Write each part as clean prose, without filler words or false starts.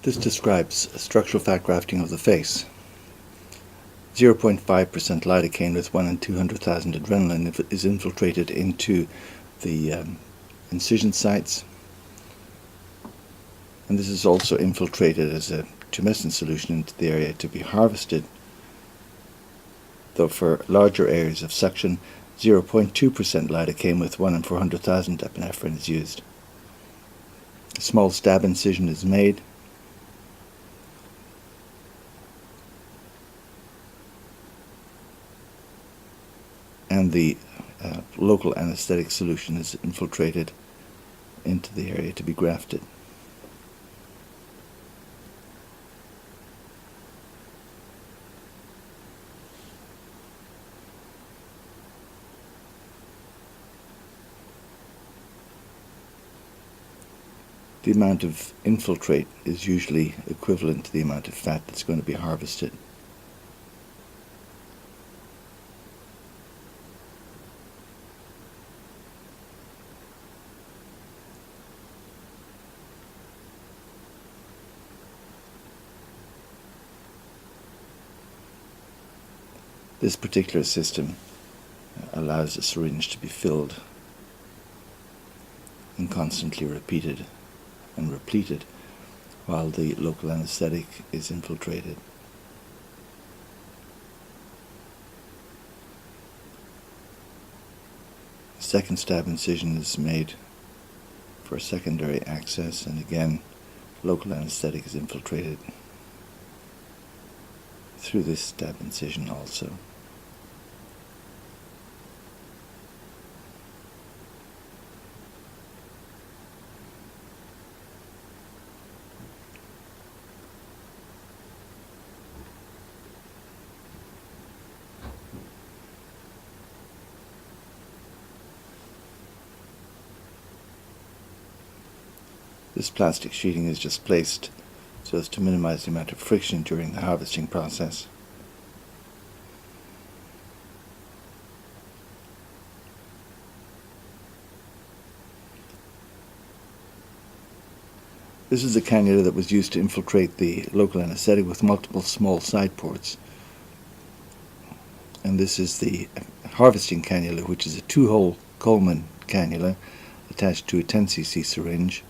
This describes structural fat grafting of the face. 0.5% lidocaine with 1 in 200,000 adrenaline is infiltrated into the incision sites, and this is also infiltrated as a tumescent solution into the area to be harvested, though for larger areas of suction 0.2% lidocaine with 1 in 400,000 epinephrine is used. A small stab incision is made, and the local anesthetic solution is infiltrated into the area to be grafted. The amount of infiltrate is usually equivalent to the amount of fat that's going to be harvested. This particular system allows the syringe to be filled and constantly repeated and repleted while the local anesthetic is infiltrated. A second stab incision is made for secondary access, and again local anesthetic is infiltrated through this stab incision also. This plastic sheeting is just placed so as to minimize the amount of friction during the harvesting process. This is a cannula that was used to infiltrate the local anesthetic with multiple small side ports. And this is the harvesting cannula, which is a 2-hole Coleman cannula attached to a 10 cc syringe.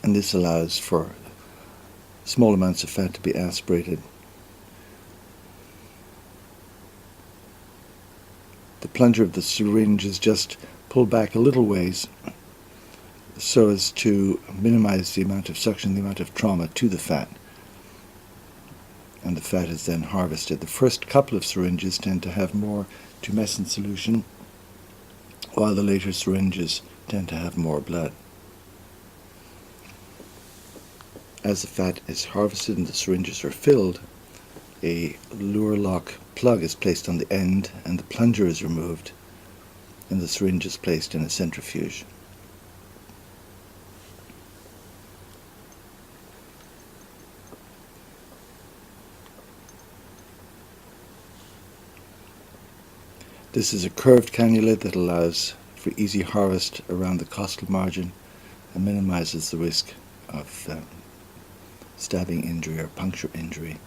And this allows for small amounts of fat to be aspirated. The plunger of the syringe is just pulled back a little ways so as to minimize the amount of suction, the amount of trauma to the fat. And the fat is then harvested. The first couple of syringes tend to have more tumescent solution, while the later syringes tend to have more blood. As the fat is harvested and the syringes are filled, a lure lock plug is placed on the end and the plunger is removed, and the syringe is placed in a centrifuge. This is a curved cannula that allows for easy harvest around the costal margin and minimizes the risk of stabbing injury or puncture injury.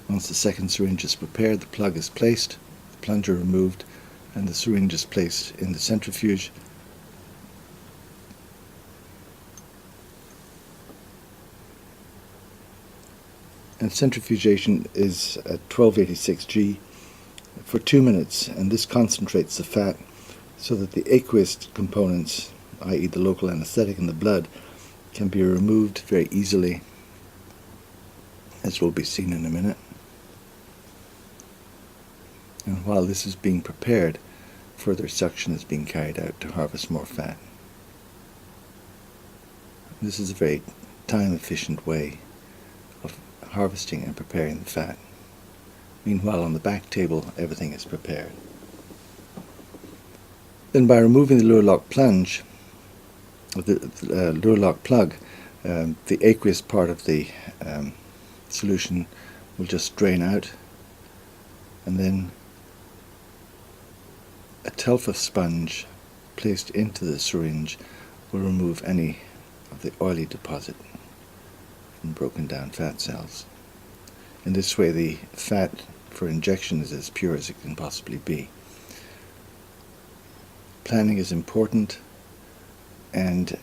Once the second syringe is prepared, the plug is placed, the plunger removed, and the syringe is placed in the centrifuge. And centrifugation is at 1286 G for 2 minutes, and this concentrates the fat so that the aqueous components, i.e. the local anesthetic and the blood, can be removed very easily, as will be seen in a minute. And while this is being prepared, further suction is being carried out to harvest more fat. This is a very time-efficient way of harvesting and preparing the fat. Meanwhile, on the back table, everything is prepared. Then by removing the lure lock plunge, the lure lock plug, the aqueous part of the solution will just drain out, and then a Telfa sponge placed into the syringe will remove any of the oily deposit from broken down fat cells. In this way, the fat for injection is as pure as it can possibly be. Planning is important, and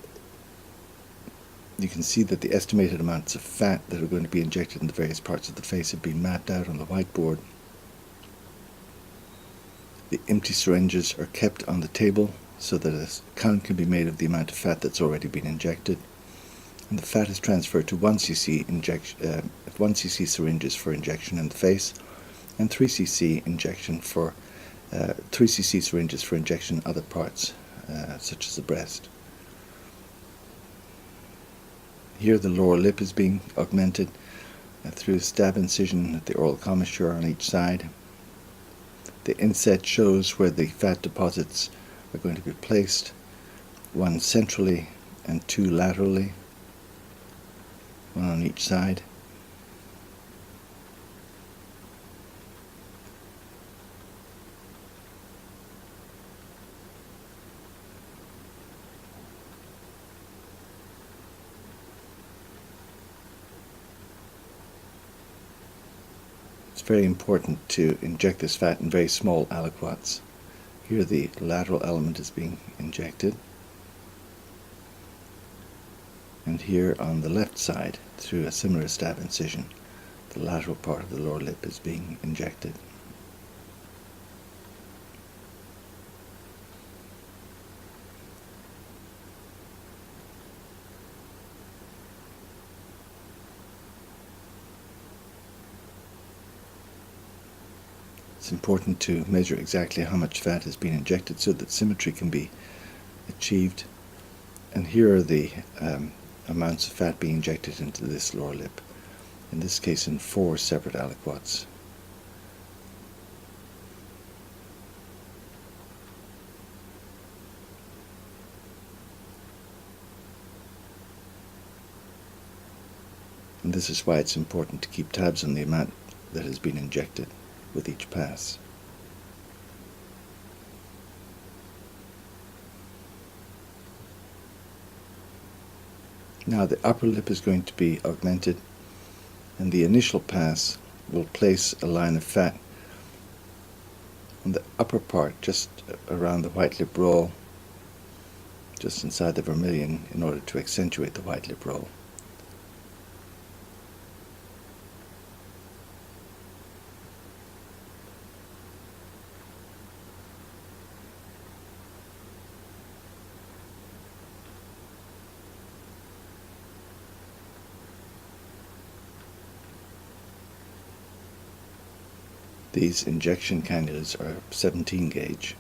you can see that the estimated amounts of fat that are going to be injected in the various parts of the face have been mapped out on the whiteboard. The empty syringes are kept on the table so that a count can be made of the amount of fat that's already been injected. And the fat is transferred to 1 cc syringes for injection in the face, and 3 cc syringes for injection in other parts, such as the breast. Here the lower lip is being augmented through a stab incision at the oral commissure on each side. The inset shows where the fat deposits are going to be placed, one centrally and two laterally, one on each side. It's very important to inject this fat in very small aliquots. Here the lateral element is being injected, and here on the left side, through a similar stab incision, the lateral part of the lower lip is being injected. It's important to measure exactly how much fat has been injected so that symmetry can be achieved. And here are the amounts of fat being injected into this lower lip, in this case in 4 separate aliquots. And this is why it's important to keep tabs on the amount that has been injected with each pass. Now the upper lip is going to be augmented, and the initial pass will place a line of fat on the upper part, just around the white lip roll, just inside the vermilion, in order to accentuate the white lip roll. These injection cannulas are 17 gauge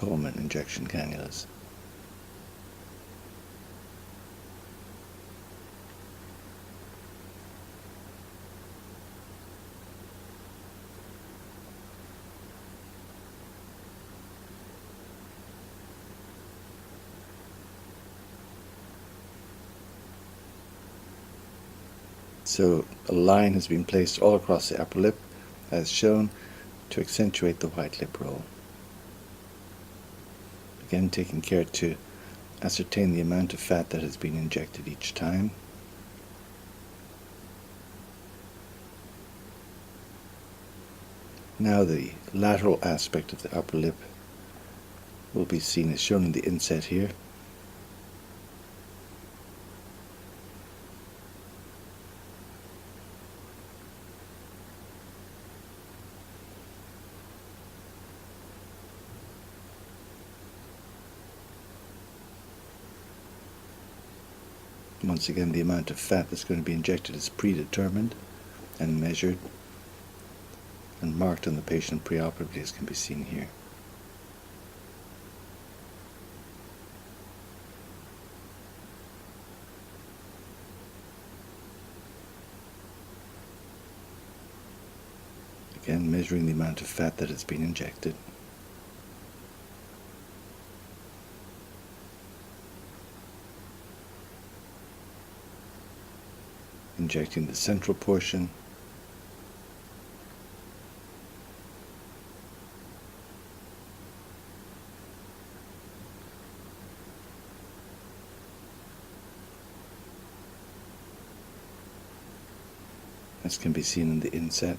Coleman injection cannulas. So a line has been placed all across the upper lip, as shown, to accentuate the white lip roll. Again, taking care to ascertain the amount of fat that has been injected each time. Now the lateral aspect of the upper lip will be seen as shown in the inset here. Once again, the amount of fat that's going to be injected is predetermined and measured and marked on the patient preoperatively, as can be seen here. Again, measuring the amount of fat that has been injected. Injecting the central portion, as can be seen in the inset.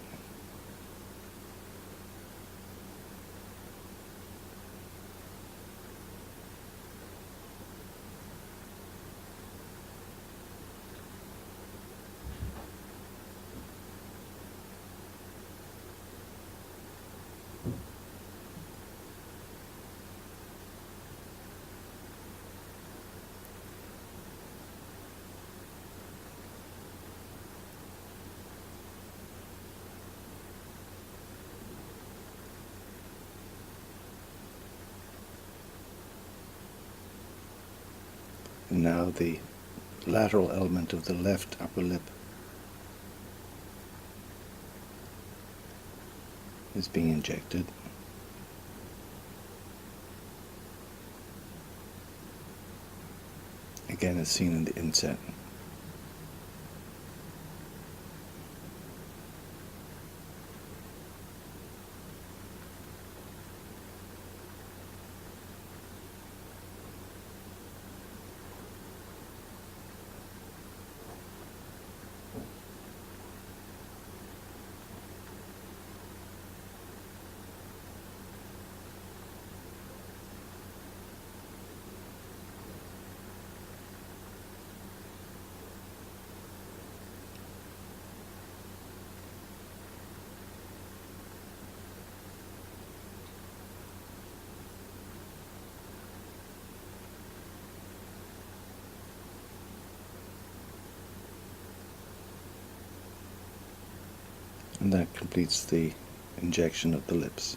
And now the lateral element of the left upper lip is being injected. Again, as seen in the inset. And that completes the injection of the lips.